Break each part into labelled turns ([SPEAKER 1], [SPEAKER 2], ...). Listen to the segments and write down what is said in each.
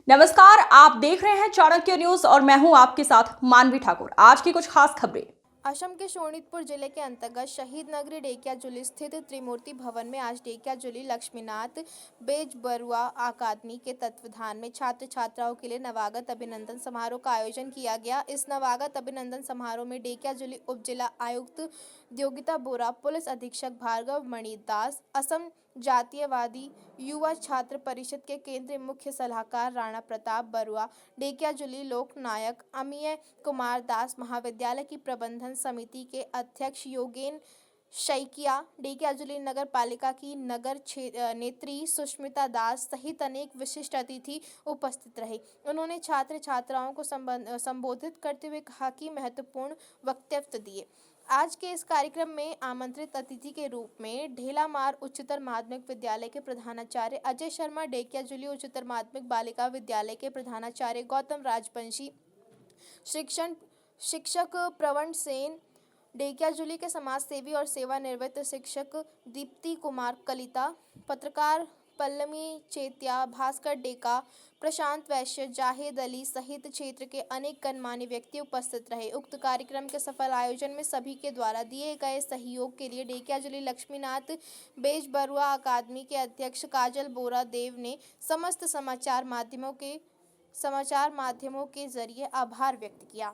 [SPEAKER 1] नमस्कार, आप देख रहे हैं चाणक्य न्यूज और मैं हूं आपके साथ मानवी ठाकुर। आज की कुछ खास खबरें।
[SPEAKER 2] असम के शोणितपुर जिले के अंतर्गत शहीद नगरी डेकियाजुली स्थित त्रिमूर्ति भवन में आज डेकियाजुली लक्ष्मीनाथ बेजबरुआ अकादमी के तत्वाधान में छात्र छात्राओं के लिए नवागत अभिनंदन समारोह का आयोजन किया गया। इस नवागत अभिनंदन समारोह में डेकियाजुली उप जिला आयुक्त योगिता बोरा, पुलिस अधीक्षक भार्गव मणिदास, असम जातीयवादी युवा छात्र परिषद के केंद्रीय मुख्य सलाहकार राणा प्रताप बरुआ, डेकियाजुली लोक नायक अमीय कुमार दास, महाविद्यालय की प्रबंधन समिति के अध्यक्ष योगेन शैकिया, डेकियाजुली नगर पालिका की नगर नेत्री सुष्मिता दास सहित अनेक विशिष्ट अतिथि उपस्थित रहे। उन्होंने छात्र छात्राओं को संबोधित करते हुए कहा कि महत्वपूर्ण वक्तव्य दिए। आज के इस कार्यक्रम में आमंत्रित अतिथि के रूप में ढेलामार उच्चतर माध्यमिक विद्यालय के प्रधानाचार्य अजय शर्मा, डेकियाजुली उच्चतर माध्यमिक बालिका विद्यालय के प्रधानाचार्य गौतम राजवंशी, शिक्षक प्रवण सेन, डेकियाजुली के समाजसेवी और सेवानिवृत्त शिक्षक दीप्ति कुमार कलिता, पत्रकार पल्लमी चेतिया, भास्कर डेका, प्रशांत वैश्य, जाहिद अली सहित क्षेत्र के अनेक गणमान्य व्यक्ति उपस्थित रहे। उक्त कार्यक्रम के सफल आयोजन में सभी के द्वारा दिए गए सहयोग के लिए डेकियाजुली लक्ष्मीनाथ बेजबरुआ अकादमी के अध्यक्ष काजल बोरा देव ने समस्त समाचार माध्यमों के जरिए आभार व्यक्त किया।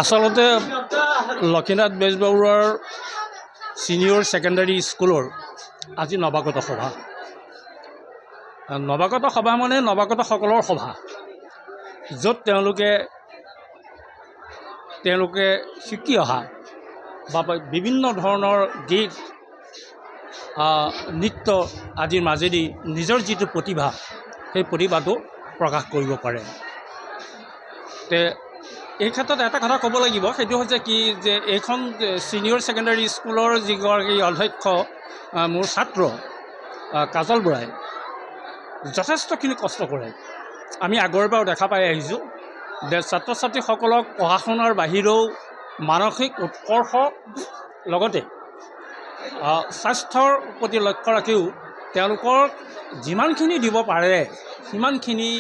[SPEAKER 3] आसलते लक्ष्मीनाथ बेजबरुआर सिनियर सेकेंडारी स्कूलर आज नवागत सभा। नवागत सभा माने नवागत सकলৰ सभा, য'ত তেওঁলোকে শিকি অহা বা বিভিন্ন ধৰণৰ গীত নৃত্য আদিৰ মাজেদি নিজৰ যিটো প্ৰতিভা সেই প্ৰতিভাটো প্ৰকাশ কৰিব পাৰে। তে এই ক্ষেত্ৰত এটা কথা ক'ব লাগিব, সেইটো হৈছে কি যে এইখন ছিনিয়ৰ ছেকেণ্ডাৰী স্কুলৰ যিগৰাকী অধ্যক্ষ মোৰ ছাত্ৰ কাজল বৰাই যথেষ্টখিনি কষ্ট কৰে। আমি আগৰ পৰাও দেখা পাই আহিছোঁ যে ছাত্ৰ ছাত্ৰীসকলক পঢ়া শুনাৰ বাহিৰেও মানসিক উৎকৰ্ষ লগতে স্বাস্থ্যৰ প্ৰতি লক্ষ্য ৰাখিও তেওঁলোকৰ যিমানখিনি দিব পাৰে সিমানখিনি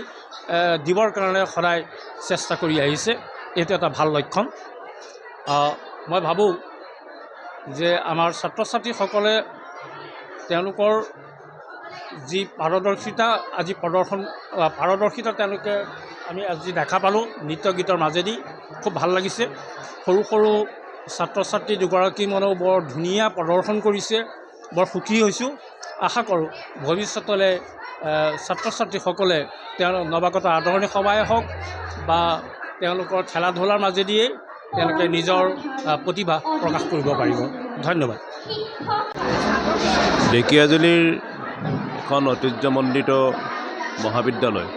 [SPEAKER 3] দিবৰ কাৰণে সদায় চেষ্টা কৰি আহিছে। এইটো এটা ভাল লক্ষণ। মই ভাবোঁ যে আমাৰ ছাত্ৰ ছাত্ৰীসকলে তেওঁলোকৰ যি পাৰদৰ্শিতা আজি পাৰদৰ্শিতা তেওঁলোকে আমি আজি দেখা পালোঁ নৃত্য গীতৰ মাজেদি, খুব ভাল লাগিছে। সৰু সৰু ছাত্ৰ ছাত্ৰী দুগৰাকী মানেও বৰ ধুনীয়া প্ৰদৰ্শন কৰিছে, বৰ সুখী হৈছোঁ। আশা কৰোঁ ভৱিষ্যতলৈ ছাত্ৰ ছাত্ৰীসকলে তেওঁলোক নৱাগত আদৰণি সভাই হওক বা তেওঁলোকৰ খেলা ধূলাৰ মাজেদিয়ে তেওঁলোকে নিজৰ প্ৰতিভা প্ৰকাশ কৰিব পাৰিব। ধন্যবাদ।
[SPEAKER 4] ডেকিয়াজুলিৰ এখন ঐতিহ্যমণ্ডিত মহাবিদ্যালয়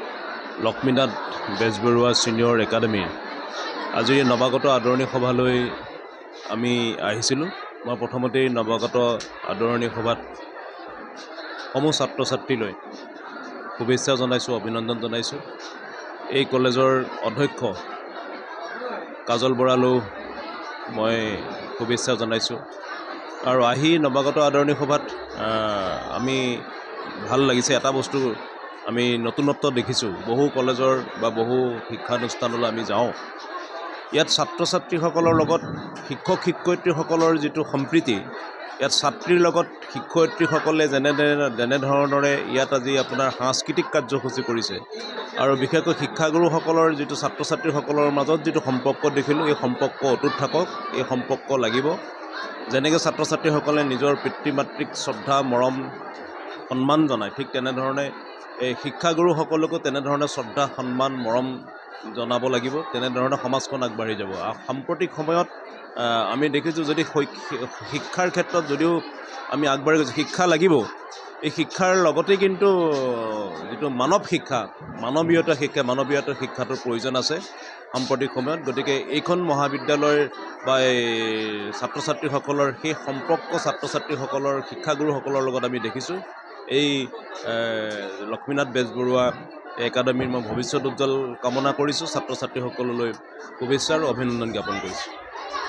[SPEAKER 4] লক্ষ্মীনাথ বেজবৰুৱা ছিনিয়ৰ একাডেমীৰ আজি নৱাগত আদৰণি সভালৈ আমি আহিছিলোঁ। মই প্ৰথমতেই নৱাগত আদৰণি সভাত সমূহ ছাত্ৰ ছাত্ৰীলৈ শুভেচ্ছা জনাইছোঁ, অভিনন্দন জনাইছোঁ। এই কলেজৰ অধ্যক্ষ কাজল বৰালৈও মই শুভেচ্ছা জনাইছোঁ। আৰু আহি নৱাগত আদৰণি সভাত আমি ভাল লাগিছে, এটা বস্তু আমি নতুনত্ব দেখিছোঁ। বহু কলেজৰ বা বহু শিক্ষানুষ্ঠানলৈ আমি যাওঁ, ইয়াত ছাত্ৰ ছাত্ৰীসকলৰ লগত শিক্ষক শিক্ষয়িত্ৰীসকলৰ যিটো সম্প্ৰীতি, ইয়াত ছাত্ৰীৰ লগত শিক্ষয়িত্ৰীসকলে যেনেধৰণৰে ইয়াত আজি আপোনাৰ সাংস্কৃতিক কাৰ্যসূচী কৰিছে আৰু বিশেষকৈ শিক্ষাগুৰুসকলৰ যিটো ছাত্ৰ ছাত্ৰীসকলৰ মাজত যিটো সম্পৰ্ক দেখিলোঁ, এই সম্পৰ্ক অটুট থাকক, এই সম্পৰ্ক লাগিব। যেনেকৈ ছাত্ৰ ছাত্ৰীসকলে নিজৰ পিতৃ মাতৃক শ্ৰদ্ধা মৰম সন্মান জনায়, ঠিক তেনেধৰণে এই শিক্ষাগুৰুসকলকো তেনেধৰণে শ্ৰদ্ধা সন্মান মৰম জনাব লাগিব। তেনেধৰণে সমাজখন আগবাঢ়ি যাব। সাম্প্ৰতিক সময়ত আমি দেখিছোঁ যদি শিক্ষাৰ ক্ষেত্ৰত যদিও আমি আগবাঢ়ি গৈছোঁ, শিক্ষা লাগিব, এই শিক্ষাৰ লগতে কিন্তু যিটো মানৱ শিক্ষা, মানৱীয়তা শিক্ষাটোৰ প্ৰয়োজন আছে সাম্প্ৰতিক সময়ত। গতিকে এইখন মহাবিদ্যালয়ৰ বা এই ছাত্ৰ ছাত্ৰীসকলৰ সেই সম্পৰ্ক ছাত্ৰ ছাত্ৰীসকলৰ শিক্ষাগুৰুসকলৰ লগত আমি দেখিছোঁ। এই লক্ষ্মীনাথ বেজবৰুৱা একাডেমীৰ মই ভৱিষ্যত উজ্জ্বল কামনা কৰিছোঁ। ছাত্ৰ ছাত্ৰীসকললৈ শুভেচ্ছা আৰু অভিনন্দন জ্ঞাপন কৰিছোঁ।